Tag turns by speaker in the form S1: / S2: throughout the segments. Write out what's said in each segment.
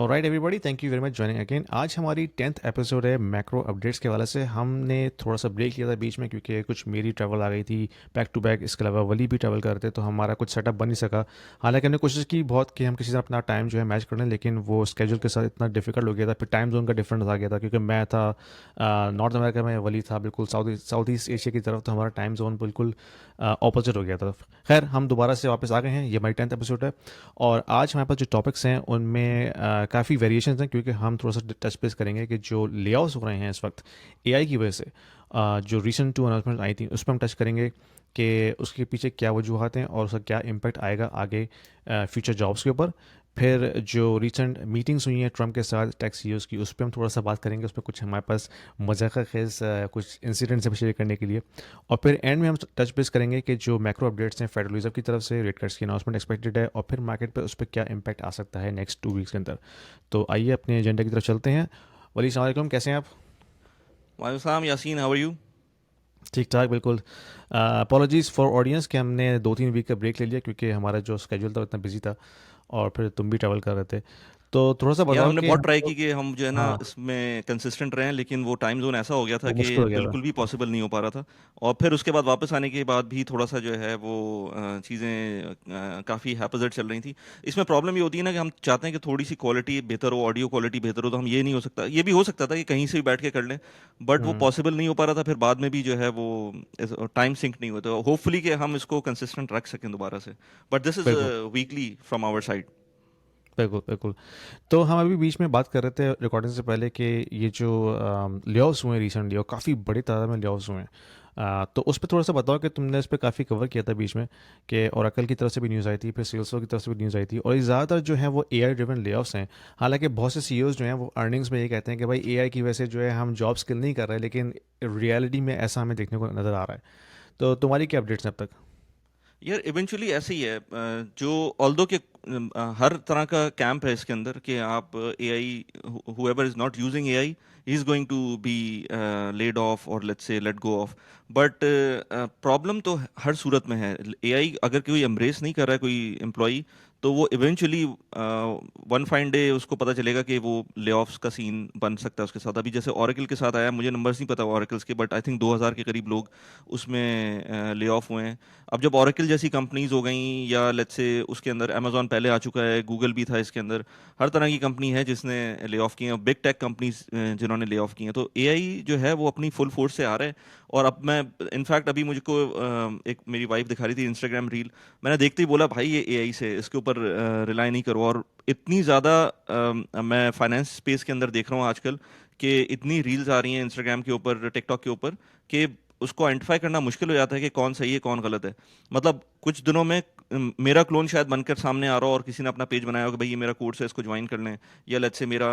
S1: Alright everybody, thank you very much joining again. आज हमारी 10th episode है macro updates के वाले से। हमने थोड़ा सा ब्रेक लिया था बीच में क्योंकि कुछ मेरी ट्रैवल आ गई थी बैक टू बैक। इसके अलावा वली भी ट्रैवल कर रहे थे तो हमारा कुछ सेटअप बन नहीं सका। हालांकि हमने कोशिश की बहुत कि हम किसी से अपना टाइम जो है मैच कर लें, लेकिन वो स्केजूल के साथ इतना डिफिकल्ट हो गया था। फिर टाइम जोन का डिफरेंस आ गया था क्योंकि मैं था नॉर्थ अमेरिका में, वली था बिल्कुल साउथ ईस्ट एशिया की तरफ, तो हमारा टाइम जोन बिल्कुल ऑपोजिट हो गया था। खैर, हम दोबारा से वापस आ गए हैं। ये हमारी 10th एपिसोड है और आज हमारे पास जो टॉपिक्स हैं उनमें काफ़ी वेरिएशंस हैं क्योंकि हम थोड़ा सा टच बेस करेंगे कि जो लेआउट्स हो रहे हैं इस वक्त एआई की वजह से। जो रिसेंट 2 अनाउंसमेंट आई थी उस पर हम टच करेंगे कि उसके पीछे क्या वजूहत हैं और उसका क्या इम्पैक्ट आएगा आगे फ्यूचर जॉब्स के ऊपर। फिर जो रिसेंट मीटिंग्स हुई हैं ट्रम्प के साथ टैक्स सीईओज़ की, उस पर हम थोड़ा सा बात करेंगे। उस पर कुछ हमारे पास मजाक खेज कुछ इंसिडेंट्स हैं शेयर करने के लिए। और फिर एंड में हम टच बेस करेंगे कि जो मैक्रो अपडेट्स हैं फेडरल रिजर्व की तरफ से, रेट कट्स की अनाउंसमेंट एक्सपेक्टेड है और फिर मार्केट पर उस पर क्या इम्पैक्ट आ सकता है नेक्स्ट 2 वीक्स के अंदर। तो आइए अपने एजेंडा की तरफ चलते हैं। वली, अस्सलाम वालेकुम, कैसे हैं आप?
S2: वालेकुम यासीन, हाउ आर यू?
S1: ठीक ठाक बिल्कुल। अपॉलॉजीज़ फॉर ऑडियंस कि हमने 2-3 वीक का ब्रेक ले लिया क्योंकि हमारा जो स्केड्यूल था उतना बिजी था और फिर तुम भी ट्रैवल कर रहे थे। तो थोड़ा सा
S2: यार
S1: बताओ
S2: हमने
S1: कि
S2: बहुत
S1: हम
S2: ट्राई की
S1: लोग।
S2: कि हम जो है ना
S1: हाँ,
S2: इसमें कंसिस्टेंट रहें, लेकिन वो टाइम जोन ऐसा हो गया था
S1: वो
S2: कि
S1: मुश्किल हो गया था।
S2: बिल्कुल भी पॉसिबल नहीं हो पा रहा था। और फिर उसके बाद वापस आने के बाद भी थोड़ा सा जो है वो चीज़ें काफ़ी हैपजर्ड चल रही थी। इसमें प्रॉब्लम ये होती है ना कि हम चाहते हैं कि थोड़ी सी क्वालिटी बेहतर हो, ऑडियो क्वालिटी बेहतर हो, तो हम ये नहीं हो सकता, ये भी हो सकता था कि कहीं से भी बैठ के कर लें, बट वो
S1: हम्म।
S2: पॉसिबल नहीं हो पा रहा था। फिर बाद में भी जो है वो टाइम सिंक नहीं हुआ, तो होपफुली कि हम इसको कंसिस्टेंट रख सकें दोबारा से। बट दिस इज़
S1: बिल्कुल
S2: वीकली फ्रॉम आवर साइड।
S1: बिल्कुल बिल्कुल। तो हम अभी बीच में बात कर रहे थे रिकॉर्डिंग से पहले कि ये जो लेऑफ्स हुए रिसेंटली और काफ़ी बड़ी तादाद में लेऑफ्स हुए हैं। तो उस पर थोड़ा सा बताओ कि तुमने इस पर काफ़ी कवर किया था बीच में कि ओरेकल की तरफ से भी न्यूज़ आई थी, फिर सेल्सफोर्स की तरफ से भी न्यूज़ आई थी और ये ज़्यादातर जो है वो एआई ड्रिवन लेऑफ्स हैं। हालांकि बहुत से सीईओज जो हैं वो अर्निंग्स में ये कहते हैं कि भाई एआई की वजह से जो है हम जॉब स्किल नहीं कर रहे, लेकिन रियलिटी में ऐसा हमें देखने को नज़र आ रहा है। तो तुम्हारी क्या अपडेट्स हैं अब तक?
S2: यार इवेंचुअली ऐसे ही है, जो ऑल्दो के हर तरह का कैंप है इसके अंदर कि आप AI, whoever is not using AI is going to be laid off और let's say let go off. But problem तो हर सूरत में है। एआई अगर कोई एम्ब्रेस नहीं कर रहा है कोई एम्प्लॉय, तो वो इवेंचुअली वन फाइन डे उसको पता चलेगा कि वो ले ऑफ्स का सीन बन सकता है उसके साथ। अभी जैसे ओरेकल के साथ आया, मुझे नंबर्स नहीं पता ओरेकल्स के, बट आई थिंक 2000 के करीब लोग उसमें ले ऑफ हुए हैं। अब जब ओरेकल जैसी कंपनीज हो गई, या लेट्स से उसके अंदर अमेजोन पहले आ चुका है, गूगल भी था इसके अंदर, हर तरह की कंपनी है जिसने ले ऑफ किए हैं, बिग टेक कंपनीज जिन्होंने ले ऑफ किए हैं, तो एआई जो है वो अपनी फुल फोर्स से आ रहा है। और अब मैं इनफैक्ट अभी मुझको एक मेरी वाइफ दिखा रही थी इंस्टाग्राम रील, मैंने देखते ही बोला भाई ये एआई से, इसके ऊपर रिलाई नहीं करो। और इतनी ज़्यादा मैं फाइनेंस स्पेस के अंदर देख रहा हूँ आजकल कि इतनी रील्स आ रही हैं इंस्टाग्राम के ऊपर, टिकटॉक के ऊपर, कि उसको आइडेंटिफाई करना मुश्किल हो जाता है कि कौन सही है कौन गलत है। मतलब कुछ दिनों में मेरा क्लोन शायद बनकर सामने आ रहा हो और किसी ने अपना पेज बनाया हो कि भाई ये मेरा कोर्स है, इसको ज्वाइन कर लें, या लेट्स से मेरा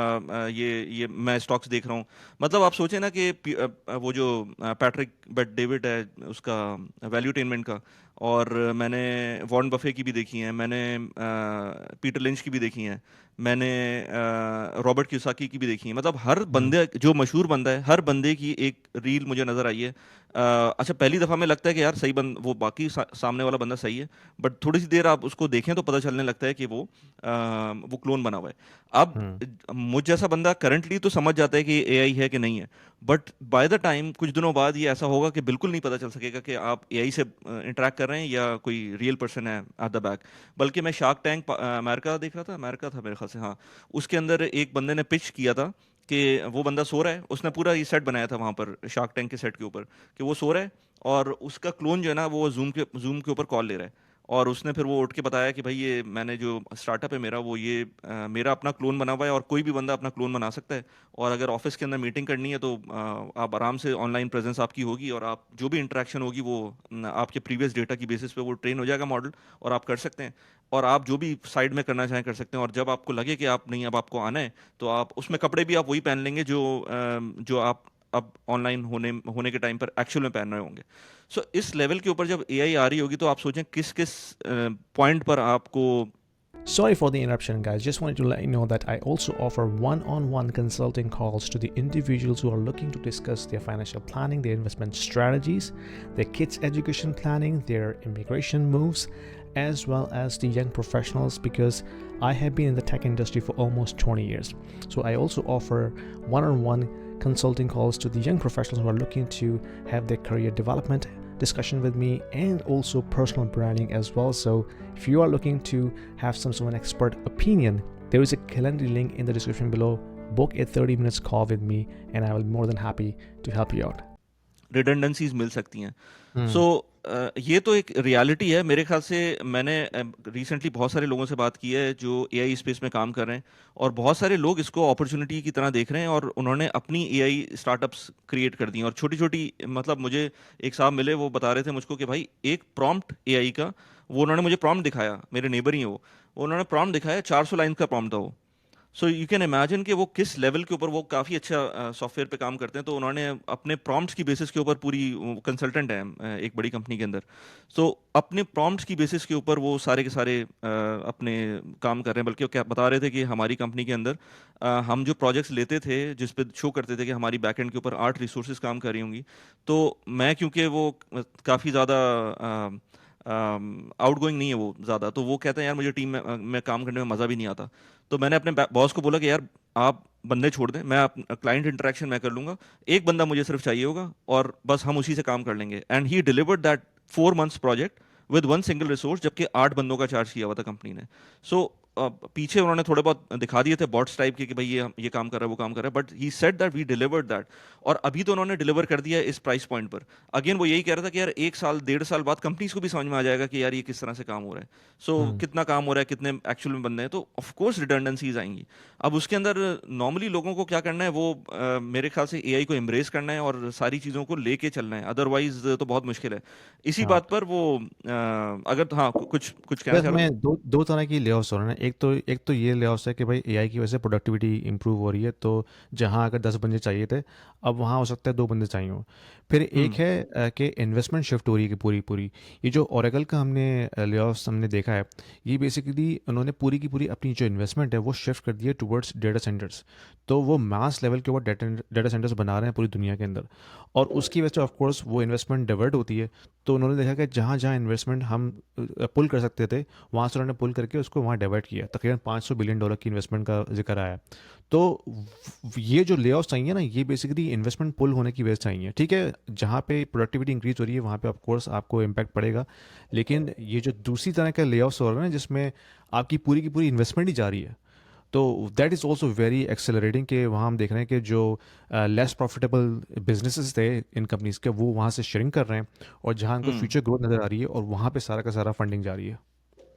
S2: ये मैं स्टॉक्स देख रहा हूँ। मतलब आप सोचें ना कि वो जो पैट्रिक बेट डेविड है उसका वैल्यूटेनमेंट का, और मैंने वॉरेन बफे की भी देखी हैं, मैंने पीटर लिंच की भी देखी हैं, मैंने रॉबर्ट क्यूसाकी की भी देखी है। मतलब हर
S1: हम्म।
S2: बंदे जो मशहूर बंदा है, हर बंदे की एक रील मुझे नजर आई है। अच्छा, पहली दफा में लगता है कि यार सही बंद वो बाकी सामने वाला बंदा सही है, बट थोड़ी सी देर आप उसको देखें तो पता चलने लगता है कि वो क्लोन बना हुआ है। अब
S1: हम्म।
S2: मुझ जैसा बंदा करंटली तो समझ जाता है कि एआई है कि नहीं है, बट बाय द टाइम कुछ दिनों बाद ये ऐसा होगा कि बिल्कुल नहीं पता चल सकेगा कि आप एआई से इंटरेक्ट कर रहे हैं या कोई रियल पर्सन है एट द बैक। बल्कि मैं शार्क टैंक अमेरिका देख रहा था, अमेरिका था मेरे ख्याल से, हाँ, उसके अंदर एक बंदे ने पिच किया था कि वो बंदा सो रहा है, उसने पूरा ये सेट बनाया था वहां पर शार्क टैंक के सेट के ऊपर, कि वो सो रहा है और उसका क्लोन जो है ना वो जूम के ऊपर कॉल ले रहा है। और उसने फिर वो उठ के बताया कि भाई ये मैंने जो स्टार्टअप है मेरा, वो ये मेरा अपना क्लोन बना हुआ है और कोई भी बंदा अपना क्लोन बना सकता है। और अगर ऑफिस के अंदर मीटिंग करनी है तो आप आराम से ऑनलाइन प्रेजेंस आपकी होगी और आप जो भी इंटरेक्शन होगी वो आपके प्रीवियस डेटा की बेसिस पे वो ट्रेन हो जाएगा मॉडल, और आप कर सकते हैं। और आप जो भी साइड में करना चाहें कर सकते हैं, और जब आपको लगे कि आप नहीं, अब आपको आना है, तो आप उसमें कपड़े भी आप वही पहन लेंगे जो आप अब ऑनलाइन होने होने के टाइम पर एक्चुअल में पहन रहे होंगे। सो इस लेवल के ऊपर जब एआई आ रही होगी तो आप सोचें किस किस पॉइंट पर आपको।
S1: Sorry for the interruption, guys. Just wanted to let you know that I also offer one on one consulting calls to the individuals who are looking to discuss their financial planning, their investment strategies, their kids' education planning, their immigration moves, as well as the young professionals, because I have been in the tech industry for almost 20 years. So I also offer one-on-one consulting calls to the young professionals who are looking to have their career development discussion with me, and also personal branding as well. So if you are looking to have some sort of an expert opinion, there is a Calendly link in the description below. Book a 30 minutes call with me and I will be more than happy to help you out.
S2: Redundancies मिल सकती हैं। सो ये तो एक reality है मेरे ख्याल से। मैंने रिसेंटली बहुत सारे लोगों से बात की है जो एआई स्पेस में काम कर रहे हैं, और बहुत सारे लोग इसको अपॉर्चुनिटी की तरह देख रहे हैं, और उन्होंने अपनी एआई स्टार्टअप्स क्रिएट कर दी हैं। और छोटी छोटी, मतलब मुझे एक साहब मिले, वो बता रहे थे मुझको कि भाई एक प्रॉम्प्ट एआई का, वो उन्होंने मुझे प्रॉम्प्ट दिखाया, मेरे नेबर ही हैं वो उन्होंने प्रॉम्प्ट दिखाया, 400 लाइन का प्रॉम्प्ट था वो। सो यू कैन इमेजिन कि वो किस लेवल के ऊपर, वो काफ़ी अच्छा सॉफ्टवेयर पे काम करते हैं। तो उन्होंने अपने प्रॉम्प्ट्स की बेसिस के ऊपर, पूरी कंसल्टेंट है एक बड़ी कंपनी के अंदर, सो अपने प्रॉम्प्ट्स की बेसिस के ऊपर वो सारे के सारे अपने काम कर रहे हैं। बल्कि वो क्या बता रहे थे कि हमारी कंपनी के अंदर हम जो प्रोजेक्ट्स लेते थे जिस पे शो करते थे कि हमारी बैकएंड के ऊपर 8 रिसोर्सेज काम कर रही होंगी, तो मैं, क्योंकि वो काफ़ी ज़्यादा आउटगोइंग नहीं है वो ज़्यादा, तो वो कहते हैं यार मुझे टीम में काम करने में मज़ा भी नहीं आता। तो मैंने अपने बॉस को बोला कि यार आप बंदे छोड़ दें, मैं क्लाइंट इंटरेक्शन मैं कर लूंगा, एक बंदा मुझे सिर्फ चाहिए होगा और बस हम उसी से काम कर लेंगे। And he delivered that 4 months project with one single resource, जबकि 8 बंदों का चार्ज किया हुआ था कंपनी ने। सो पीछे उन्होंने थोड़े बहुत दिखा दिए थे बॉट्स टाइप के कि भाई ये काम कर रहा है, वो काम कर रहा है, but he said that we delivered that. और अभी तो उन्होंने डिलीवर कर दिया इस प्राइस पॉइंट पर। अगेन वो यही कह रहा था कि यार 1 साल 1.5 साल बाद कंपनीज को भी समझ में आ जाएगा कि यार ये किस तरह से काम हो रहा है। सो
S1: हम्म
S2: कितना काम हो रहा है, कितने एक्चुअल में बंदे हैं, तो ऑफ कोर्स रिडंडेंसीज आएंगी। अब उसके अंदर नॉर्मली लोगों को क्या करना है, वो मेरे ख्याल से एआई को एम्ब्रेस करना है और सारी चीज़ों को लेके चलना है, अदरवाइज तो बहुत मुश्किल है। इसी
S1: हाँ,
S2: बात पर वो अगर, हाँ, कुछ कुछ कहना
S1: बस
S2: चाह रहे
S1: मैं
S2: हो?
S1: दो तरह की ले ऑफ्स हो रहे हैं। एक तो ये ले ऑफ्स है कि भाई एआई की वजह से प्रोडक्टिविटी इंप्रूव हो रही है, तो जहाँ अगर 10 बंदे चाहिए थे, अब वहाँ हो सकता है 2 बंदे चाहिए हों। फिर एक
S2: हम्म।
S1: है कि इन्वेस्टमेंट शिफ्ट हो रही है कि पूरी पूरी, ये जो ओरेकल का हमने ले ऑफ्स हमने देखा है, ये बेसिकली उन्होंने पूरी की पूरी अपनी जो इन्वेस्टमेंट है वो शिफ्ट कर दी है टुवर्ड्स डेटा सेंटर्स। तो वो मास लेवल के ऊपर डेटा सेंटर्स बना रहे हैं पूरी दुनिया के अंदर, और उसकी वजह से ऑफकोर्स वो इन्वेस्टमेंट डिवर्ट होती है। तो उन्होंने देखा कि जहाँ जहाँ इन्वेस्टमेंट हम पुल कर सकते थे, वहाँ से उन्होंने पुल करके उसको वहाँ डाइवर्ट किया। तकरीबन $500 बिलियन की इन्वेस्टमेंट का जिक्र आया। तो ये जो ले ऑफ्स चाहिए ना, ये बेसिकली इन्वेस्टमेंट पुल होने की वजह से चाहिए। ठीक है, जहाँ पे प्रोडक्टिविटी इंक्रीज हो रही है वहाँ पे ऑफ कोर्स आपको इम्पैक्ट पड़ेगा, लेकिन ये जो दूसरी तरह का ले ऑफ्स हो रहा है ना, जिसमें आपकी पूरी की पूरी इन्वेस्टमेंट ही जा रही है, तो that is also very accelerating. कि वहाँ हम देख रहे हैं कि जो लेस प्रॉफिटेबल बिजनेसेस थे इन कंपनीज के, वो वहाँ से शेयरिंग कर रहे हैं, और जहाँ उनको
S2: हम्म।
S1: फ्यूचर ग्रोथ नज़र आ रही है, और वहाँ पे सारा का सारा फंडिंग जा रही है।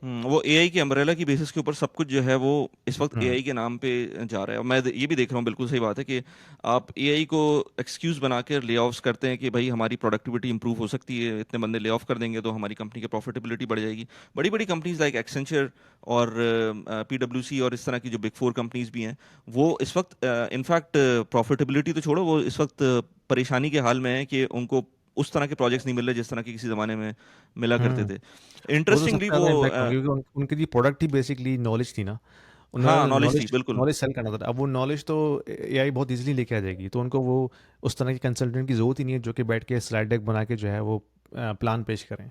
S2: वो एआई की अम्ब्रेला की बेसिस के ऊपर सब कुछ जो है वो इस वक्त
S1: हम्म
S2: एआई के नाम पे जा रहा है। और मैं ये भी देख रहा हूँ, बिल्कुल सही बात है कि आप एआई को एक्सक्यूज बना कर ले ऑफ्स करते हैं कि भाई हमारी प्रोडक्टिविटी इंप्रूव हो सकती है, इतने बंदे ले ऑफ कर देंगे तो हमारी कंपनी की प्रॉफिटेबिलिटी बढ़ जाएगी। बड़ी बड़ी कंपनीज लाइक एक्सेंचर और पीडब्ल्यूसी और इस तरह की जो बिग फोर कंपनीज भी हैं, वो इस वक्त इनफैक्ट प्रॉफिटेबिलिटी तो छोड़ो, वो इस वक्त परेशानी के हाल में है कि उनको उस तरह के प्रोजेक्ट्स नहीं मिल रहे जिस तरह के किसी ज़माने में मिला करते
S1: हम्म
S2: थे।
S1: वो तो
S2: इंटरेस्टिंगली
S1: सबसे
S2: वो
S1: ज़्यादा इम्पैक्ट होंगे, क्योंकि उनकी भी प्रोडक्ट ही बेसिकली नॉलेज थी ना।
S2: हाँ,
S1: उन्होंने
S2: नॉलेज थी,
S1: नॉलेज
S2: बिल्कुल।
S1: नॉलेज सेल करना था। अब वो नॉलेज तो एआई बहुत इजीली लेके आ जाएगी, तो उनको वो उस तरह के कंसल्टेंट की ज़रूरत ही नहीं है जो कि बैठ के स्लाइड डेक बना के जो है वो प्लान पेश करें।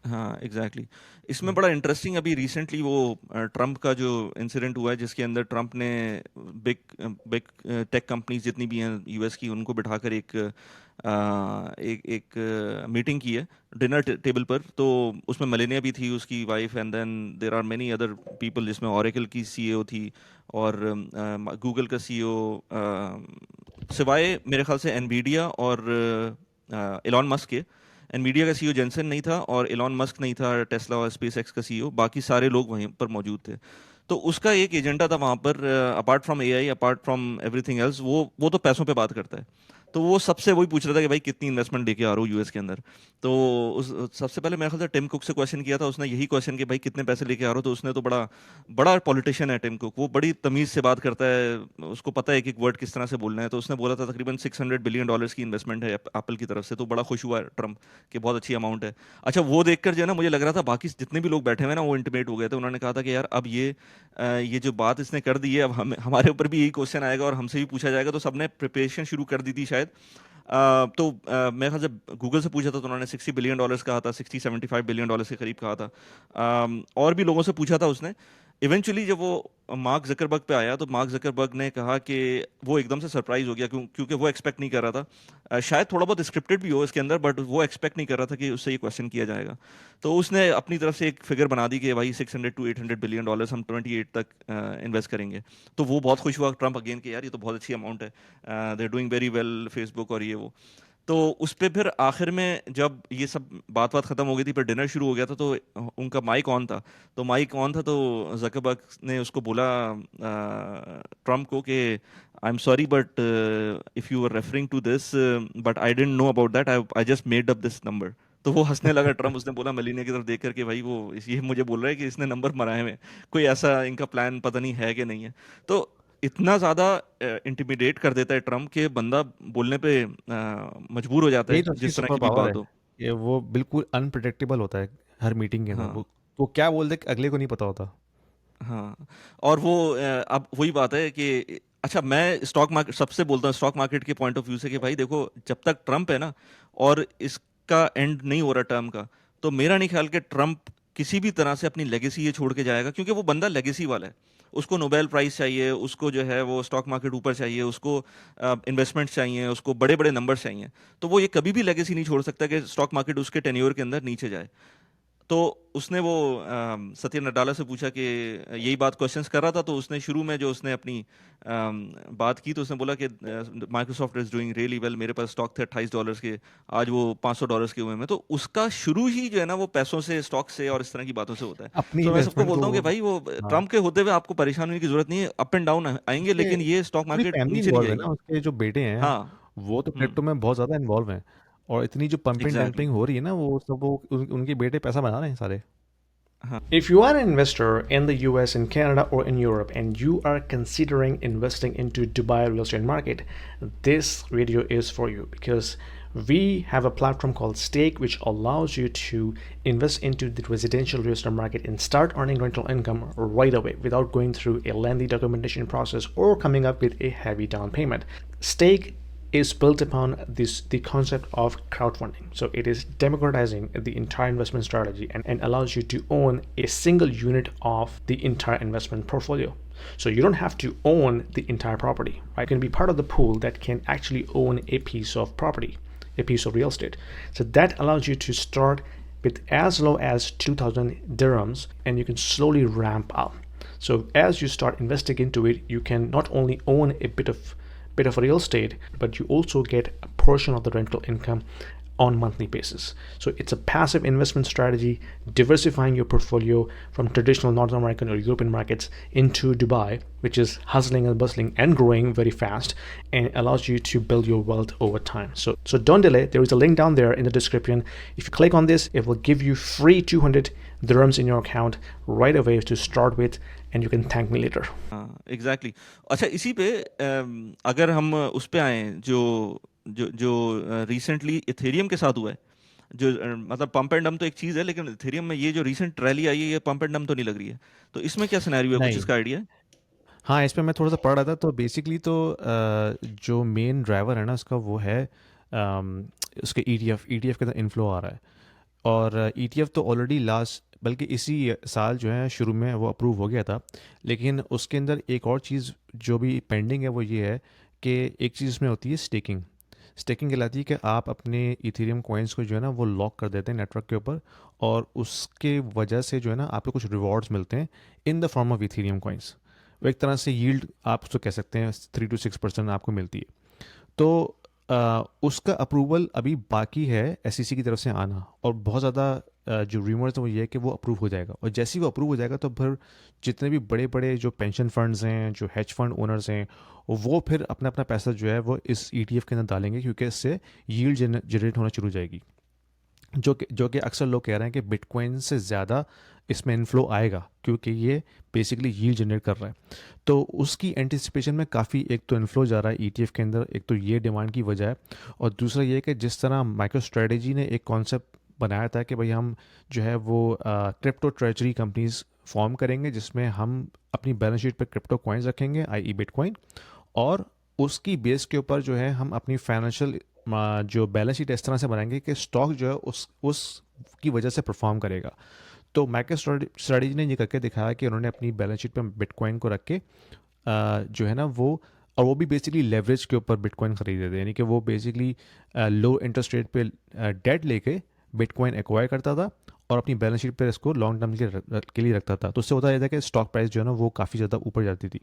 S2: हाँ, एग्जैक्टली। इसमें
S1: हम्म
S2: बड़ा इंटरेस्टिंग, अभी रिसेंटली वो ट्रम्प का जो इंसिडेंट हुआ है, जिसके अंदर ट्रम्प ने बिग बिग टेक कंपनीज जितनी भी हैं यूएस की, उनको बिठाकर एक मीटिंग की है डिनर टेबल पर। तो उसमें मेलेनिया भी थी, उसकी wife, and then there are many other people, जिसमें ओरेकल की सीईओ थी, और गूगल का सीईओ, सिवाय मेरे ख्याल से एनवीडिया और एलॉन मस्क के। एनवीडिया का सीईओ जेंसन नहीं था, और एलॉन मस्क नहीं था, टेस्ला और स्पेस एक्स का सीईओ। बाकी सारे लोग वहीं पर मौजूद थे। तो उसका एक एजेंडा था वहाँ पर, apart from AI, apart from everything else, वो तो पैसों पे बात करता है। तो वो सबसे वही पूछ रहा था कि भाई कितनी इन्वेस्टमेंट लेके आ रहा हो यूएस के अंदर। तो उस सबसे पहले मेरे ख्याल से टिम कुक से क्वेश्चन किया था उसने, यही क्वेश्चन कि भाई कितने पैसे लेके आ रहे हो। तो उसने तो बड़ा बड़ा पॉलिटिशियन है टिम कुक, वो बड़ी तमीज से बात करता है, उसको पता है कि एक वर्ड किस तरह से बोलना है। तो उसने बोला था तकरीबन $600 बिलियन की इन्वेस्टमेंट है एप्पल की तरफ से। तो बड़ा खुश हुआ ट्रम्प कि बहुत अच्छी अमाउंट है। अच्छा, वो देखकर जो है ना, मुझे लग रहा था बाकी जितने भी लोग बैठे हुए हैं ना, वो इंटिमेट हो गए थे। उन्होंने कहा था कि यार अब ये जो बात इसने कर दी है, अब हमारे ऊपर भी यही क्वेश्चन आएगा और हमसे भी पूछा जाएगा। तो सबने प्रिपरेशन शुरू कर दी थी शायद। तो मेरे ख्याल से गूगल से पूछा था तो उन्होंने $60 बिलियन कहा था, 60-75 बिलियन के करीब कहा था। और भी लोगों से पूछा था उसने। इवेंचुअली जब वो मार्क जकरबर्ग पे आया तो मार्क जकरबर्ग ने कहा कि वो एकदम से सरप्राइज हो गया, क्योंकि वो एक्सपेक्ट नहीं कर रहा था। शायद थोड़ा बहुत स्क्रिप्टेड भी हो इसके अंदर, बट वो एक्सपेक्ट नहीं कर रहा था कि उससे ये क्वेश्चन किया जाएगा। तो उसने अपनी तरफ से एक फिगर बना दी कि भाई $600 to $800 बिलियन हम 28 तक इन्वेस्ट करेंगे। तो वो बहुत खुश हुआ ट्रम्प अगेन के, यार ये तो बहुत अच्छी अमाउंट है, they doing very well Facebook और ये वो। तो उस पे फिर आखिर में जब ये सब बात बात खत्म हो गई थी, पर डिनर शुरू हो गया था, तो उनका माइक ऑन था। तो माइक ऑन था तो जकरबर्ग ने उसको बोला ट्रम्प को कि I am sorry but if you are referring to this, but I didn't know about that, I just made up this number. तो वो हंसने लगा ट्रम्प। उसने बोला मेलिनिया की तरफ देख करके, भाई वो ये मुझे बोल रहा है कि इसने नंबर मराए हुए हैं, कोई ऐसा इनका प्लान पता नहीं है कि नहीं है। तो इतना ज्यादा इंटिमिडेट कर देता है ट्रम्प के बंदा बोलने पे मजबूर हो जाता
S1: यही
S2: है
S1: तो उसकी
S2: जिस तरह
S1: सुपर
S2: की भी
S1: पावर है
S2: बात हो।
S1: कि वो बिल्कुल अनप्रिडिक्टेबल होता है हर मीटिंग के अंदर।
S2: हाँ,
S1: वो क्या बोल दे अगले को नहीं पता होता।
S2: हाँ। और वो अब वही बात है कि अच्छा, मैं स्टॉक मार्केट सबसे बोलता हूँ स्टॉक मार्केट के पॉइंट ऑफ व्यू से कि भाई देखो, जब तक ट्रम्प है ना और इसका एंड नहीं हो रहा टर्म का, तो मेरा नहीं ख्याल कि ट्रम्प किसी भी तरह से अपनी लेगेसी ये छोड़ के जाएगा, क्योंकि वो बंदा लेगेसी वाला है। उसको नोबेल प्राइज चाहिए, उसको जो है वो स्टॉक मार्केट ऊपर चाहिए, उसको इन्वेस्टमेंट चाहिए, उसको बड़े बड़े नंबर चाहिए। तो वो ये कभी भी लेगेसी नहीं छोड़ सकता कि स्टॉक मार्केट उसके टेन्योर के अंदर नीचे जाए। तो उसने वो सत्य नडाला से पूछा कि यही बात क्वेश्चंस कर रहा था, तो उसने शुरू में जो उसने अपनी बात की, तो उसने बोला कि Microsoft is doing really well, मेरे पास स्टॉक थे $28 के, आज वो $500 के हुए हैं। तो उसका शुरू ही जो है ना वो पैसों से, स्टॉक से और इस तरह की बातों से होता है।
S1: अपनी
S2: तो मैं सबको
S1: इन्वेस्टमेंट को
S2: बोलता हूँ कि
S1: वो।
S2: भाई वो
S1: हाँ,
S2: ट्रम्प के होते हुए आपको परेशान होने की जरूरत नहीं है, अप एंड डाउन आएंगे,
S1: उसके
S2: लेकिन ये स्टॉक
S1: पूरी
S2: मार्केट
S1: फैमिली
S2: नीचे नहीं
S1: इन्वॉल्व है ना,
S2: जाएगी।
S1: उसके जो बेटे हैं
S2: हाँ।
S1: वो तो
S2: हम्म।
S1: क्रिप्टो में बहुत ज़्यादा इन्वॉल्व हैं। और इतनी जो पंपिंग
S2: एग्जैक्टली।
S1: डंपिंग हो रही है ना, वो सब उनके बेटे पैसा बना रहे हैं सारे।
S2: हाँ।
S1: If you are an investor in the US, in Canada, or in Europe, and you are considering investing into Dubai real estate market, this video is for you because we have a platform called Stake, which allows you to invest into the residential real estate market and start earning rental income right away without going through a lengthy documentation process or coming up with a heavy down payment. Stake is built upon the concept of crowdfunding. So it is democratizing the entire investment strategy and allows you to own a single unit of the entire investment portfolio. So you don't have to own the entire property, right? You can be part of the pool that can actually own a piece of property, a piece of real estate. So that allows you to start with as low as 2,000 dirhams and you can slowly ramp up. So as you start investing into it, you can not only own a bit of real estate, but you also get a portion of the rental income on monthly basis. So it's a passive investment strategy, diversifying your portfolio from traditional North American or European markets into Dubai, which is hustling and bustling and growing very fast and allows you to build your wealth over time. So don't delay. There is a link down there in the description. If you click on this, it will give you free 200 dirhams in your account right away to start with, and you can thank me later.
S2: हाँ, exactly. अच्छा, इसी पे अगर हम उस पे आए जो जो जो रिसेंटली इथेरियम के साथ हुआ है, जो मतलब पंप एंड डम तो एक चीज़ है, लेकिन इथेरियम में ये जो रिसेंट रैली आई है, ये पंप एंड डम तो नहीं लग रही है। तो इसमें क्या सिनेरियो है, कुछ
S1: नहीं।
S2: इसका आइडिया है?
S1: हाँ, इस पे मैं थोड़ा सा पढ़ रहा था तो बेसिकली तो जो मेन ड्राइवर है ना उसका वो है उसके ईटीएफ के अंदर इन्फ्लो आ रहा है। और ईटीएफ तो ऑलरेडी लास्ट बल्कि इसी साल जो है शुरू में वो अप्रूव हो गया था। लेकिन उसके अंदर एक और चीज़ जो भी पेंडिंग है वो ये है कि एक चीज़ इसमें होती है स्टेकिंग। स्टेकिंग कहलाती है कि आप अपने इथेरियम कॉइन्स को जो है ना वो लॉक कर देते हैं नेटवर्क के ऊपर, और उसके वजह से जो है ना आपको कुछ रिवॉर्ड्स मिलते हैं in the form of Ethereum coins. वो एक तरह से यील्ड आप उसको कह सकते हैं, 3 to 6% आपको मिलती है। तो उसका अप्रूवल अभी बाकी है एसईसी की तरफ से आना, और बहुत ज़्यादा जो रूमर्स है वो ये है कि वो अप्रूव हो जाएगा, और जैसे ही वो अप्रूव हो जाएगा तो फिर जितने भी बड़े बड़े जो पेंशन फंड्स हैं, जो हेज फंड ओनर्स हैं, वो फिर अपना अपना पैसा जो है वो इस ईटीएफ के अंदर डालेंगे, क्योंकि इससे यील्ड जनरेट होना शुरू हो जाएगी। जो कि अक्सर लोग कह रहे हैं कि बिटकॉइन से ज़्यादा इसमें इनफ्लो आएगा, क्योंकि ये बेसिकली यील्ड जनरेट कर रहा है। तो उसकी एंटिसिपेशन में काफ़ी एक तो इनफ्लो जा रहा है ईटीएफ के अंदर, एक तो ये डिमांड की वजह है। और दूसरा ये कि जिस तरह माइक्रो स्ट्रेटेजी ने एक कॉन्सेप्ट बनाया था कि भाई हम जो है वो क्रिप्टो ट्रेजरी कंपनीज फॉर्म करेंगे, जिसमें हम अपनी बैलेंस शीट पर क्रिप्टो कॉइन्स रखेंगे, आई बिटकॉइन, और उसकी बेस के ऊपर जो है हम अपनी फाइनेंशियल जो बैलेंस शीट इस तरह से बनाएंगे कि स्टॉक जो है उस की वजह से परफॉर्म करेगा। तो मैके स्ट्रेटजी ने ये करके दिखाया कि उन्होंने अपनी बैलेंस शीट पे बिटकॉइन को रख के जो है ना वो, और वो भी बेसिकली लेवरेज के ऊपर बिटकॉइन खरीदे थे, यानी कि वो बेसिकली लो इंटरेस्ट रेट पे डेट लेके बिटकॉइन एक्वायर करता था और अपनी बैलेंस शीट पे इसको लॉन्ग टर्म के लिए रखता था। तो उससे होता यह था कि स्टॉक प्राइस जो है ना वो काफ़ी ज़्यादा ऊपर जाती थी।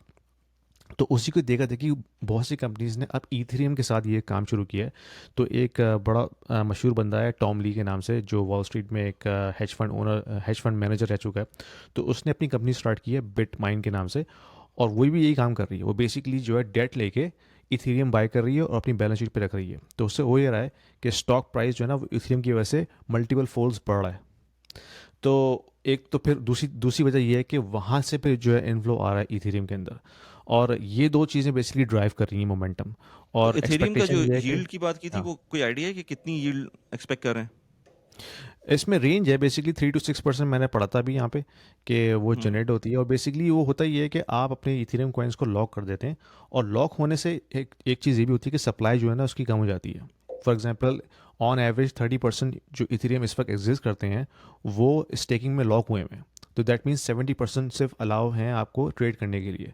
S1: तो उसी को देखा देखी बहुत सी कंपनीज ने अब ईथेरियम के साथ ये काम शुरू किया है। तो एक बड़ा मशहूर बंदा है टॉम ली के नाम से, जो वॉल स्ट्रीट में एक हेज फंड मैनेजर रह चुका है। तो उसने अपनी कंपनी स्टार्ट की है बिट माइन के नाम से, और वही भी यही काम कर रही है। वो बेसिकली जो है डेट लेके इथेरियम बाय कर रही है और अपनी बैलेंस शीट पे रख रही है। तो उससे हो ये रहा है कि स्टॉक प्राइस जो है ना वो इथेरियम की वजह से मल्टीपल फोल्ड्स बढ़ रहा है। तो एक तो फिर दूसरी दूसरी वजह ये है कि वहाँ से फिर जो है इनफ्लो आ रहा है इथेरियम के अंदर, और ये दो चीज़ें बेसिकली ड्राइव कर रही हैं मोमेंटम।
S2: तो
S1: और
S2: इथेरियम का जो
S1: एक्सपेक्टेशन ये है कि
S2: यील्ड की बात की थी,
S1: हाँ,
S2: वो कोई आइडिया है कि कितनी यील्ड एक्सपेक्ट कर रहे हैं?
S1: इसमें रेंज है बेसिकली 3 to 6%, मैंने पढ़ा था भी यहाँ पे कि वो
S2: हम्म।
S1: जनरेट होती है। और बेसिकली वो होता ही है कि आप अपने इथेरियम कॉइन्स को लॉक कर देते हैं, और लॉक होने से एक चीज़ ये भी होती है कि सप्लाई जो है ना उसकी कम हो जाती है। फॉर एग्जांपल, ऑन एवरेज 30% जो इथेरियम इस वक्त एग्जिस्ट करते हैं वो स्टेकिंग में लॉक हुए हुए हैं। तो दैट मीन्स 70% सिर्फ अलाउ हैं आपको ट्रेड करने के लिए।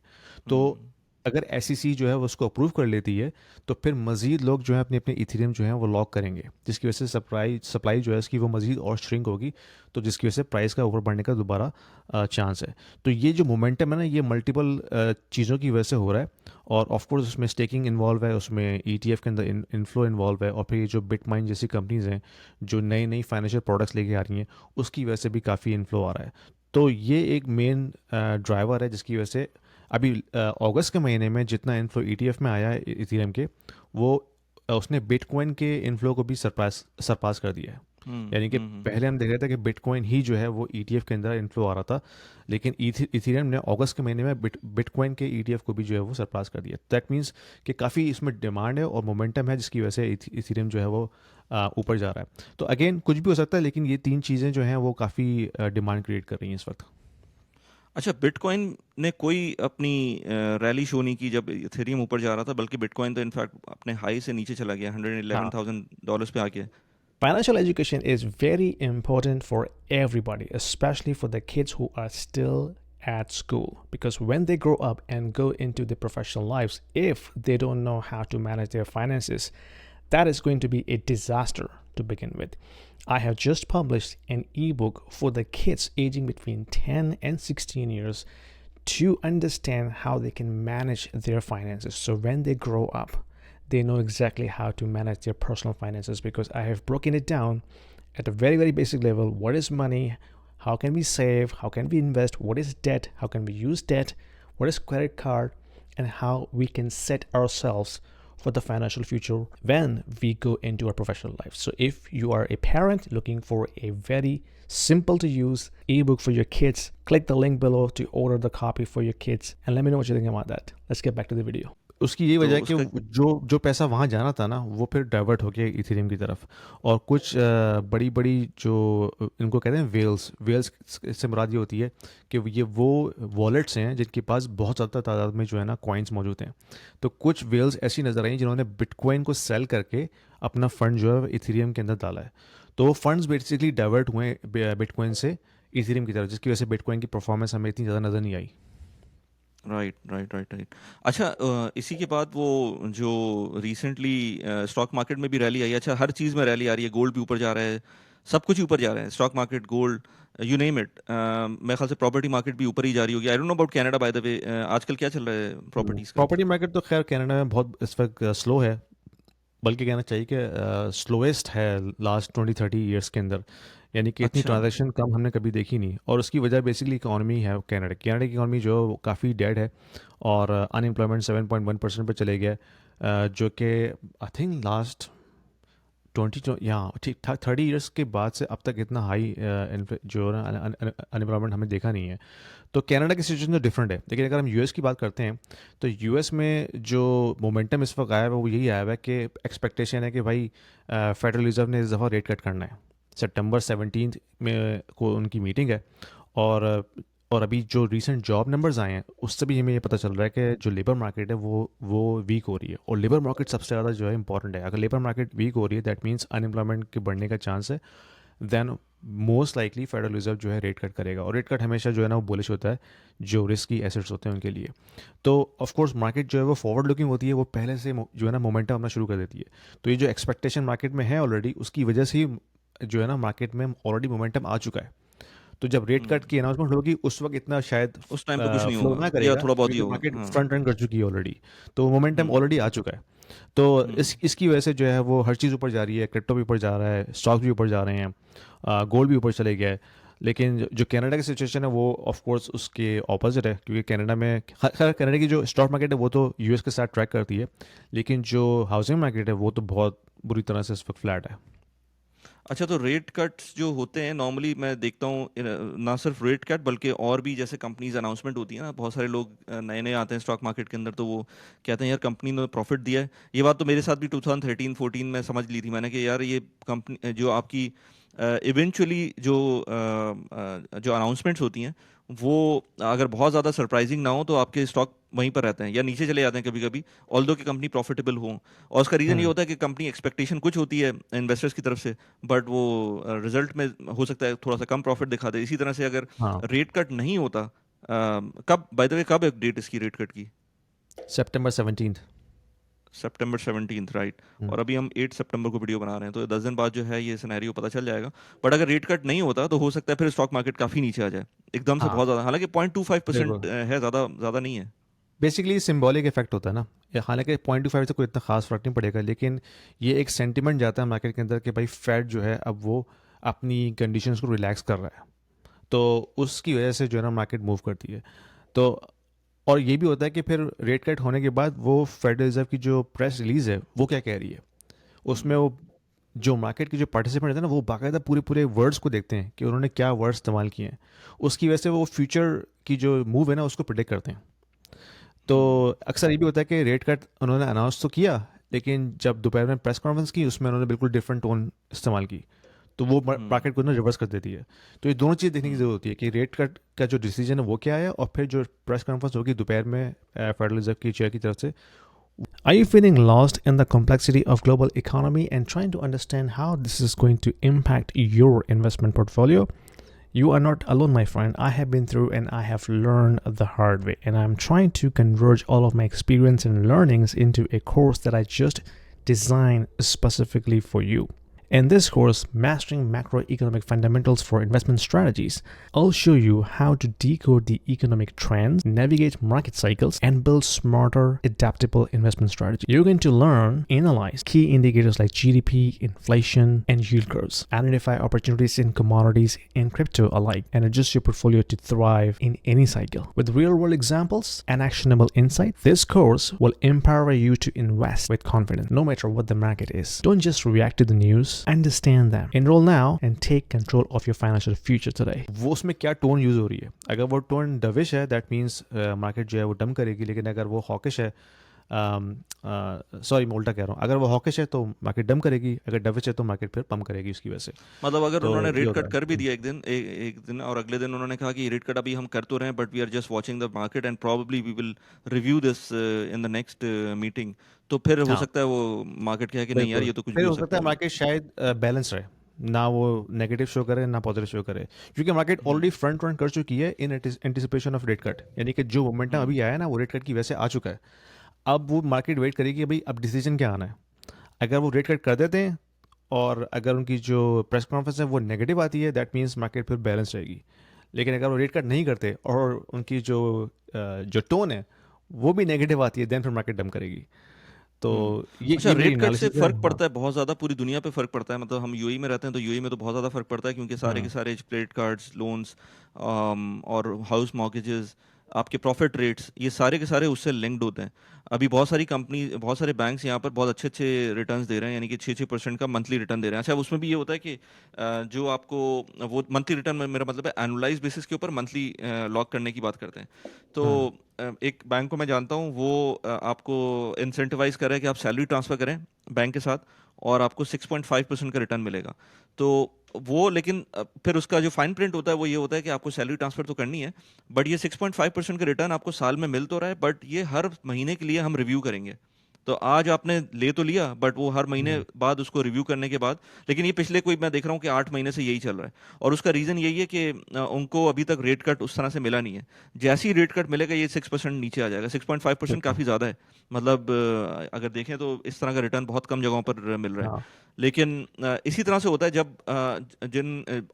S1: तो
S2: हम्म।
S1: अगर एसईसी जो है वो उसको अप्रूव कर लेती है, तो फिर मज़ीद लोग जो है अपने अपने इथेरियम जो है वो लॉक करेंगे, जिसकी वजह से सप्लाई जो है इसकी वो मज़ीद और श्रिंक होगी। तो जिसकी वजह से प्राइस का ऊपर बढ़ने का दोबारा चांस है। तो ये जो मोमेंटम है ना, ये मल्टीपल चीज़ों की वजह से हो रहा है। और ऑफ कोर्स उसमें स्टेकिंग इन्वॉल्व है, उसमें ईटीएफ के अंदर इनफ्लो इन्वॉल्व है, और फिर ये जो बिटमाइन जैसी कंपनीज हैं जो नई नई फाइनेंशियल प्रोडक्ट्स लेके आ रही हैं, उसकी वजह से भी काफ़ी इन्फ्लो आ रहा है। तो ये एक मेन ड्राइवर है जिसकी वजह से अभी अगस्त के महीने में जितना इन्फ्लो ईटीएफ में आया है इथेरियम के, वो उसने बिटकॉइन के इन्फ्लो को भी सरपास कर दिया है। यानी कि पहले हम देख रहे थे कि बिटकॉइन ही जो है वो ईटीएफ के अंदर इन्फ्लो आ रहा था, लेकिन इथेरियम ने अगस्त के महीने में बिटकॉइन के ईटीएफ को भी जो है वो सरपास कर दिया। दैट मीन्स कि काफ़ी इसमें डिमांड है और मोमेंटम है, जिसकी वजह से इथेरियम जो है वो ऊपर जा रहा है। तो अगेन कुछ भी हो सकता है, लेकिन ये तीन चीज़ें जो हैं वो काफ़ी डिमांड क्रिएट कर रही हैं इस वक्त।
S2: अच्छा, बिटकॉइन ने कोई अपनी रैली शो नहीं की जब इथेरियम ऊपर जा रहा था, बल्कि बिटकॉइन तो इनफैक्ट अपने हाई से नीचे चला गया,
S1: हाँ,
S2: $111,000 पे आ गया।
S3: Financial education is very important for everybody, especially for the kids who are still at school. Because when they grow up and go into the professional lives, if they don't know how to manage their finances, that is going to be a disaster to begin with. I have just published an ebook for the kids aging between 10 and 16 years to understand how they can manage their finances. So when they grow up, they know exactly how to manage their personal finances, because I have broken it down at a very, very basic level. What is money? How can we save? How can we invest? What is debt? How can we use debt? What is credit card? And how we can set ourselves for the financial future when we go into our professional life. So if you are a parent looking for a very simple to use ebook for your kids, click the link below to order the copy for your kids and let me know what you think about that. Let's get back to the video.
S1: उसकी यही
S2: तो
S1: वजह है कि
S2: उसका
S1: जो जो पैसा वहाँ जाना था ना वो फिर डाइवर्ट हो गया इथेरियम की तरफ। और कुछ बड़ी बड़ी जो इनको कहते हैं वेल्स से मुराद ये होती है कि ये वो वॉलेट्स हैं जिनके पास बहुत ज़्यादा तादाद में जो है ना कॉइन्स मौजूद हैं। तो कुछ वेल्स ऐसी नज़र आई जिन्होंने बिटकॉइन को सेल करके अपना फ़ंड जो है इथेरियम के अंदर डाला है। तो वो फंड्स बेसिकली डाइवर्ट हुए बिटकॉइन से इथेरियम की तरफ, जिसकी वजह से बिटकॉइन की परफॉर्मेंस हमें इतनी ज़्यादा नज़र नहीं आई।
S2: Right, right, right, right. अच्छा, इसी के बाद वो जो रिसेंटली स्टॉक मार्केट में भी रैली आई। अच्छा, हर चीज़ में रैली आ रही है, गोल्ड भी ऊपर जा रहा है, सब कुछ ही ऊपर जा रहा है, stock market, gold, you name it. मेरे ख्याल से प्रॉपर्टी मार्केट भी ऊपर ही जा रही होगी। I don't know about Canada, by the way, आजकल क्या चल रहा है प्रॉपर्टीज़ का?
S1: प्रॉपर्टी मार्केट तो खैर कनाडा में बहुत इस वक्त स्लो है, बल्कि कहना चाहिए कि स्लोएस्ट है लास्ट 20-30 ईयर्स के अंदर। यानी कि इतनी
S2: अच्छा।
S1: ट्रांजैक्शन कम हमने कभी देखी नहीं, और उसकी वजह बेसिकली इकॉनमी है। कनाडा की इकॉनमी जो काफ़ी डेड है, और अनएम्प्लॉयमेंट 7.1% पे चले गया है, जो कि आई थिंक लास्ट 30 ईयर्स के बाद से अब तक इतना हाई जो है ना अनएम्प्लॉयमेंट हमें देखा नहीं है। तो कनाडा की सिचुएशन तो डिफरेंट है। लेकिन अगर हम यूएस की बात करते हैं, तो यूएस में जो मोमेंटम इस वक्त आया है वो यही आया है कि एक्सपेक्टेशन है कि भाई फेडरल रिजर्व ने इस दफ़ा रेट कट करना है। सितंबर 17 में को उनकी मीटिंग है, और और अभी जो रीसेंट जॉब नंबर्स आए हैं उससे भी हमें ये पता चल रहा है कि जो लेबर मार्केट है वो वीक हो रही है, और लेबर मार्केट सबसे ज़्यादा जो है इंपॉर्टेंट है। अगर लेबर मार्केट वीक हो रही है दैट मीन्स अनएम्प्लॉयमेंट के बढ़ने का चांस है, then most likely Federal Reserve जो है रेट कट करेगा, और रेट कट हमेशा जो है ना वो बुलिश होता है जो रिस्की एसेट्स होते हैं उनके लिए। तो ऑफ कोर्स मार्केट जो है वो फॉरवर्ड लुकिंग होती है, वो पहले से जो है ना मोमेंटम अपना शुरू कर देती है। तो ये जो एक्सपेक्टेशन मार्केट में है ऑलरेडी, उसकी वजह से ही जो है ना मार्केट में ऑलरेडी मोमेंटम आ चुका है। तो जब रेट कट
S2: हम्म,
S1: की अनाउंसमेंट होगी उस वक्त इतना शायद
S2: उस टाइम पे कुछ नहीं
S1: फ्लो
S2: होगा
S1: ना
S2: या
S1: करेगा,
S2: थोड़ा बहुत ही
S1: क्योंकि
S2: होगा।
S1: मार्केट
S2: हाँ।
S1: फ्रंट रन कर चुकी है ऑलरेडी। तो मोमेंटम
S2: हम्म।
S1: ऑलरेडी आ चुका है। तो
S2: हम्म।
S1: इसकी वजह से जो है वो हर चीज़ ऊपर जा रही है, क्रिप्टो भी ऊपर जा रहा है, स्टॉक्स भी ऊपर जा रहे हैं, गोल्ड भी ऊपर चले गया है। लेकिन जो कनाडा की सिचुएशन है वो ऑफ कोर्स उसके ऑपोजिट है, क्योंकि कनाडा में खैर कनाडा की जो स्टॉक मार्केट है वो तो यूएस के साथ ट्रैक करती है, लेकिन जो हाउसिंग मार्केट है वो तो बहुत बुरी तरह से इस वक्त फ्लैट है।
S2: अच्छा, तो रेट कट्स जो होते हैं नॉर्मली मैं देखता हूँ, ना सिर्फ रेट कट बल्कि और भी जैसे कंपनीज अनाउंसमेंट होती है ना, बहुत सारे लोग नए नए आते हैं स्टॉक मार्केट के अंदर, तो वो कहते हैं यार कंपनी ने प्रॉफिट दिया है। ये बात तो मेरे साथ भी 2013-14 में समझ ली थी मैंने कि यार ये कंपनी जो आपकी इवेंचुअली जो अनाउंसमेंट्स होती हैं वो अगर बहुत ज़्यादा सरप्राइजिंग ना हो तो आपके स्टॉक वहीं पर रहते हैं या नीचे चले जाते हैं कभी कभी, ऑल्दो कि कंपनी प्रॉफिटेबल हो। और उसका रीज़न ये
S1: हम्म।
S2: होता है कि कंपनी एक्सपेक्टेशन कुछ होती है इन्वेस्टर्स की तरफ से, बट वो रिजल्ट में हो सकता है थोड़ा सा कम प्रॉफिट दिखा दे। इसी तरह से अगर
S1: हाँ।
S2: रेट कट नहीं होता, कब बाय द वे कब है डेट इसकी रेट कट की?
S1: सितंबर 17th।
S2: सितंबर 17th, राइट। और अभी हम 8 सितंबर को वीडियो बना रहे हैं, तो 10 दिन बाद जो है ये सिनेरियो पता चल जाएगा। बट अगर रेट कट नहीं होता तो हो सकता है फिर स्टॉक मार्केट काफ़ी नीचे आ जाए एकदम से
S1: हाँ
S2: बहुत ज़्यादा, हालांकि 0.25%
S1: बिल्कुल।
S2: है, ज़्यादा ज़्यादा नहीं है।
S1: बेसिकली सिंबॉलिक इफेक्ट होता है ना, हालांकि 0.25 से कोई इतना खास फर्क नहीं पड़ेगा, लेकिन ये एक सेंटिमेंट जाता है मार्केट के अंदर कि भाई फेड जो है अब वो अपनी कंडीशंस को रिलैक्स कर रहा है, तो उसकी वजह से जो है ना मार्केट मूव करती है। तो और ये भी होता है कि फिर रेट कट होने के बाद वो फेडरल रिजर्व की जो प्रेस रिलीज है वो क्या कह रही है, उसमें वो जो मार्केट के जो पार्टिसिपेंट हैं ना वो बाकायदा पूरे पूरे वर्ड्स को देखते हैं कि उन्होंने क्या वर्ड्स इस्तेमाल किए हैं। उसकी वजह से वो फ्यूचर की जो मूव है ना उसको प्रिडिक्ट करते हैं। तो अक्सर ये भी होता है कि रेट कट उन्होंने अनाउंस तो किया, लेकिन जब दोपहर में प्रेस कॉन्फ्रेंस की उसमें उन्होंने बिल्कुल डिफरेंट टोन इस्तेमाल की, तो वो मार्केट को ना रिवर्स कर देती है। तो ये दोनों चीज़ देखने की जरूरत होती है कि रेट कट का जो डिसीजन है वो क्या है, और फिर जो प्रेस कॉन्फ्रेंस होगी दोपहर में फेडरल रिजर्व की चेयर की तरफ से।
S3: Are you feeling lost in the complexity of global economy and trying to understand how this is going to impact your investment portfolio? You are not alone, my friend. I have been through and I have learned the hard way, and I'm trying to converge all of my experience and learnings into a course that I just designed specifically for you. In this course, Mastering Macroeconomic Fundamentals for Investment Strategies, I'll show you how to decode the economic trends, navigate market cycles, and build smarter, adaptable investment strategies. You're going to learn, analyze key indicators like GDP, inflation, and yield curves, identify opportunities in commodities and crypto alike, and adjust your portfolio to thrive in any cycle. With real-world examples and actionable insight, this course will empower you to invest with confidence, no matter what the market is. Don't just react to the news. Understand them. Enroll now and take control of your financial future today.
S1: वो उसमें क्या tone use हो रही है, अगर वो tone dovish है that means market जो है वो डम करेगी, लेकिन अगर वो हॉकिश है, सॉरी मैं उल्टा कह रहा हूँ, अगर वो हॉकिश है तो मार्केट डम करेगी, अगर डविश है तो मार्केट फिर पम्प करेगी उसकी वजह से।
S2: मतलब अगर
S1: तो
S2: उन्होंने
S1: ये
S2: रेट
S1: होता
S2: कट
S1: है।
S2: कर भी दिया एक दिन, और अगले दिन उन्होंने कहा कि रेट कट अभी हम कर तो रहे हैं but we are just watching the market and probably we will review this in the next meeting, तो फिर हो
S1: हाँ
S2: सकता है वो मार्केट कहे कि नहीं यार
S1: बिल्कुल,
S2: ये तो कुछ भी
S1: फिर
S2: हो
S1: हो
S2: सकता
S1: सकता है
S2: है।
S1: मार्केट शायद बैलेंस रहे, ना वो नेगेटिव शो करे ना पॉजिटिव शो करे, क्योंकि मार्केट
S2: हम्म।
S1: ऑलरेडी फ्रंट रन कर चुकी है in anticipation of rate cut, यानी कि जो मोमेंटम
S2: हम्म।
S1: अभी आया है ना वो रेट कट की वजह से आ चुका है। अब वो मार्केट वेट करेगी कि भाई अब डिसीजन क्या आना है। अगर वो रेट कट कर देते हैं और अगर उनकी जो प्रेस कॉन्फ्रेंस है वो नेगेटिव आती है दैट मीन्स मार्केट फिर बैलेंस रहेगी। लेकिन अगर वो रेट कट नहीं करते और उनकी जो टोन है वो भी नेगेटिव आती है देन फिर मार्केट डम करेगी। तो
S2: हम्म।
S1: ये
S2: अच्छा,
S1: ये मेरी
S2: रेट कट से
S1: एनालिसिस है।
S2: फर्क
S1: हाँ।
S2: पड़ता है बहुत ज्यादा, पूरी दुनिया पे फर्क पड़ता है, मतलब हम यूएई में रहते हैं तो यूएई में तो बहुत ज्यादा फर्क पड़ता है क्योंकि सारे के
S1: हाँ।
S2: सारे क्रेडिट कार्ड्स, लोन्स और हाउस मॉर्गेजेस, आपके प्रॉफिट रेट्स, ये सारे के सारे उससे लिंक्ड होते हैं। अभी बहुत सारी कंपनी, बहुत सारे बैंक्स यहाँ पर बहुत अच्छे अच्छे रिटर्न्स दे रहे हैं, यानी कि 6-6% का मंथली रिटर्न दे रहे हैं। अच्छा, उसमें भी ये होता है कि जो आपको वो मंथली रिटर्न में मेरा मतलब है एनुअलाइज बेसिस के ऊपर मंथली लॉक करने की बात करते हैं। तो
S1: हम्म।
S2: एक बैंक को मैं जानता हूँ, वो आपको इंसेंटिवाइज कर रहा है कि आप सैलरी ट्रांसफ़र करें बैंक के साथ, और आपको 6.5% का रिटर्न मिलेगा। तो वो लेकिन फिर उसका जो फाइन प्रिंट होता है वो ये होता है कि आपको सैलरी ट्रांसफर तो करनी है, बट ये 6.5% का रिटर्न आपको साल में मिल तो रहा है, बट ये हर महीने के लिए हम रिव्यू करेंगे। तो आज आपने ले तो लिया, बट वो हर महीने
S1: हम्म,
S2: बाद उसको रिव्यू करने के बाद, लेकिन ये पिछले कोई मैं देख रहा हूँ कि 8 महीने से यही चल रहा है। और उसका रीज़न यही है कि उनको अभी तक रेट कट उस तरह से मिला नहीं है। जैसे ही रेट कट मिलेगा ये 6% नीचे आ जाएगा। 6.5%
S1: बिल्कुल।
S2: काफ़ी ज़्यादा है। मतलब अगर देखें तो इस तरह का रिटर्न बहुत कम जगहों पर मिल रहा है।
S1: हाँ।
S2: लेकिन इसी तरह से होता है जब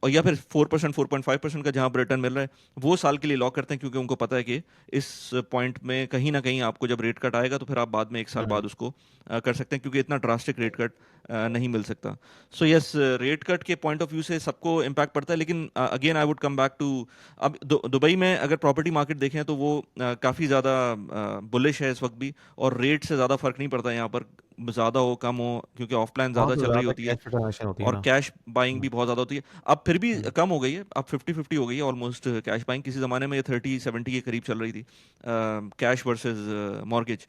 S2: या फिर 4%, 4.5% का जहाँ पर रिटर्न मिल रहा है, वो साल के लिए लॉक करते हैं, क्योंकि उनको पता है कि इस पॉइंट में कहीं ना कहीं आपको जब रेट कट आएगा तो फिर आप बाद में 1 साल
S1: हम्म,
S2: बाद उसको कर सकते हैं, क्योंकि इतना ड्रास्टिक रेट कट नहीं मिल सकता। सो यस, रेट कट के पॉइंट ऑफ व्यू से सबको इम्पैक्ट पड़ता है, लेकिन again I would come back to, अब दुबई में अगर प्रॉपर्टी मार्केट देखें तो वो काफ़ी ज़्यादा बुलिश है इस वक्त भी, और रेट से ज़्यादा फर्क नहीं पड़ता यहाँ पर, ज़्यादा हो कम हो, क्योंकि ऑफ प्लान
S1: वहाँ
S2: ज़्यादा
S1: तो
S2: चल रही
S1: ज़्यादा
S2: होती है,
S1: कैश ट्रांजैक्शन होती है
S2: और
S1: ना।
S2: कैश बाइंग भी
S1: हम्म,
S2: बहुत ज़्यादा होती है। अब फिर भी
S1: हम्म,
S2: कम हो गई है, अब 50-50 हो गई है ऑलमोस्ट कैश बाइंग। किसी ज़माने में ये 30-70 के करीब चल रही थी, कैश वर्सेस मॉर्गेज,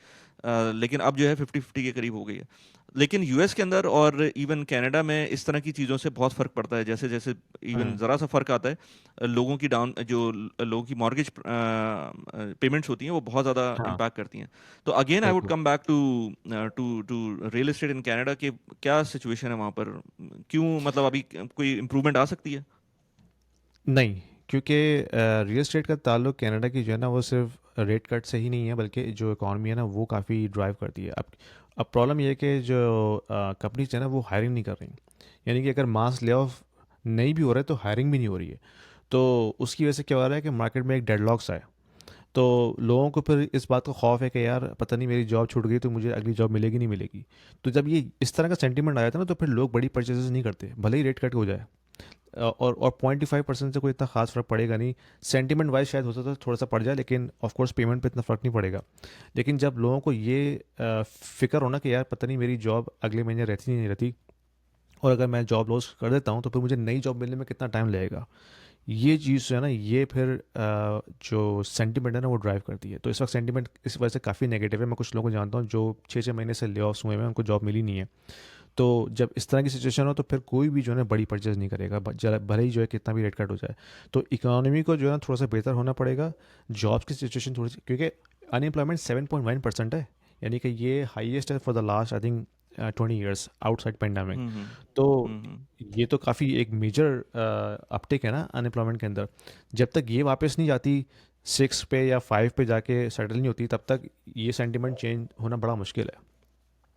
S2: लेकिन अब जो है 50-50 के करीब हो गई है। लेकिन यूएस के अंदर और इवन कनाडा में इस तरह की चीज़ों से बहुत फ़र्क पड़ता है। जैसे जैसे इवन
S1: हम्म,
S2: ज़रा सा फ़र्क आता है, लोगों की डाउन जो लोगों की मॉर्गेज पेमेंट्स होती हैं वो बहुत ज़्यादा
S1: हाँ,
S2: इम्पैक्ट करती हैं। तो अगेन आई वुड
S1: बिल्कुल।
S2: Come back to to real estate in Canada के क्या सिचुएशन है वहाँ पर, क्यों मतलब अभी कोई इम्प्रूवमेंट आ सकती है?
S1: नहीं, क्योंकि रियल एस्टेट का ताल्लुक कनाडा की जो है ना वो सिर्फ रेट कट से ही नहीं है, बल्कि जो इकॉनमी है ना वो काफ़ी ड्राइव करती है। अब प्रॉब्लम ये है कि जो कंपनीज है ना वो हायरिंग नहीं कर रही, यानी कि अगर मास ले ऑफ नहीं भी हो रहा है तो हायरिंग भी नहीं हो रही है। तो उसकी वजह से क्या हो रहा है कि मार्केट में एक डेडलॉक्स आए। तो लोगों को फिर इस बात का खौफ है कि यार पता नहीं मेरी जॉब छूट गई तो मुझे अगली जॉब मिलेगी नहीं मिलेगी। तो जब ये इस तरह का सेंटीमेंट आ जाता है ना तो फिर लोग बड़ी परचेजेस नहीं करते, भले ही रेट कट हो जाए। और 0.5% से कोई इतना खास फर्क पड़ेगा नहीं। सेंटीमेंट वाइज शायद होता तो थोड़ा सा पड़ जाए, लेकिन ऑफ कोर्स पेमेंट पे इतना फर्क नहीं पड़ेगा। लेकिन जब लोगों को ये फिक्र हो ना कि यार पता नहीं मेरी जॉब अगले महीने रहती नहीं रहती, और अगर मैं जॉब लॉस कर देता हूँ तो फिर मुझे नई जॉब मिलने में कितना टाइम लगेगा, ये चीज़ जो है ना ये फिर जो सेंटीमेंट है ना वो ड्राइव करती है। तो इस वक्त सेंटीमेंट इस वजह से काफ़ी नेगेटिव है। मैं कुछ लोगों को जानता हूँ जो 6-6 महीने से ले ऑफ्स हुए हैं, उनको जॉब मिली नहीं है। तो जब इस तरह की सिचुएशन हो तो फिर कोई भी जो है ना बड़ी परचेज़ नहीं करेगा, भले ही जो है कितना भी रेट कट हो जाए। तो इकोनॉमी को जो है ना थोड़ा सा बेहतर होना पड़ेगा, जॉब्स की सिचुएशन थोड़ी सी, क्योंकि अनएम्प्लॉयमेंट 7.1% है, यानी कि ये हाईएस्ट है for the last I think 20 years outside pandemic.
S2: Hmm hmm
S1: तो
S2: हम्म
S1: ये तो काफ़ी एक मेजर अपटिक है ना अनएम्प्लॉयमेंट के अंदर। जब तक ये वापस नहीं जाती 6 पे या 5 पे जाके सेटल नहीं होती, तब तक ये सेंटीमेंट चेंज होना बड़ा मुश्किल है।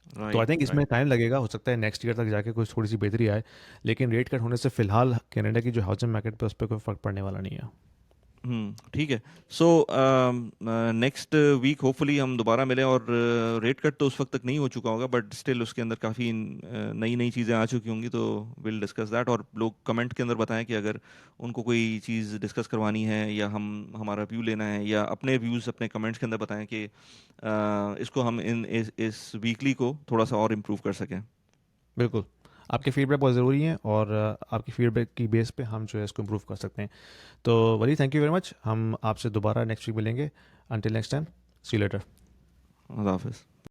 S1: तो आई
S2: राइट
S1: थिंक इसमें
S2: राइट।
S1: टाइम लगेगा, हो सकता है नेक्स्ट ईयर तक जाके कुछ थोड़ी सी बेहतरी आए। लेकिन रेट कट होने से फिलहाल कनाडा की जो हाउसिंग मार्केट पे उस पर कोई फ़र्क पड़ने वाला नहीं है।
S2: ठीक है। सो नेक्स्ट वीक होपफुली हम दोबारा मिलें, और रेट कट तो उस वक्त तक नहीं हो चुका होगा, बट स्टिल उसके अंदर काफ़ी नई नई चीज़ें आ चुकी होंगी, तो विल डिस्कस दैट। और लोग कमेंट के अंदर बताएं कि अगर उनको कोई चीज़ डिस्कस करवानी है, या हम हमारा व्यू लेना है, या अपने व्यूज़ अपने कमेंट्स के अंदर बताएं कि इसको हम इस वीकली को थोड़ा सा और इम्प्रूव कर सकें।
S1: बिल्कुल, आपके फीडबैक बहुत ज़रूरी हैं, और आपकी फीडबैक की बेस पे हम जो है इसको इम्प्रूव कर सकते हैं। तो Wali, thank you very much. हम आपसे दोबारा नेक्स्ट वीक मिलेंगे। Until next time, see you later.
S2: अल्लाह हाफिज़।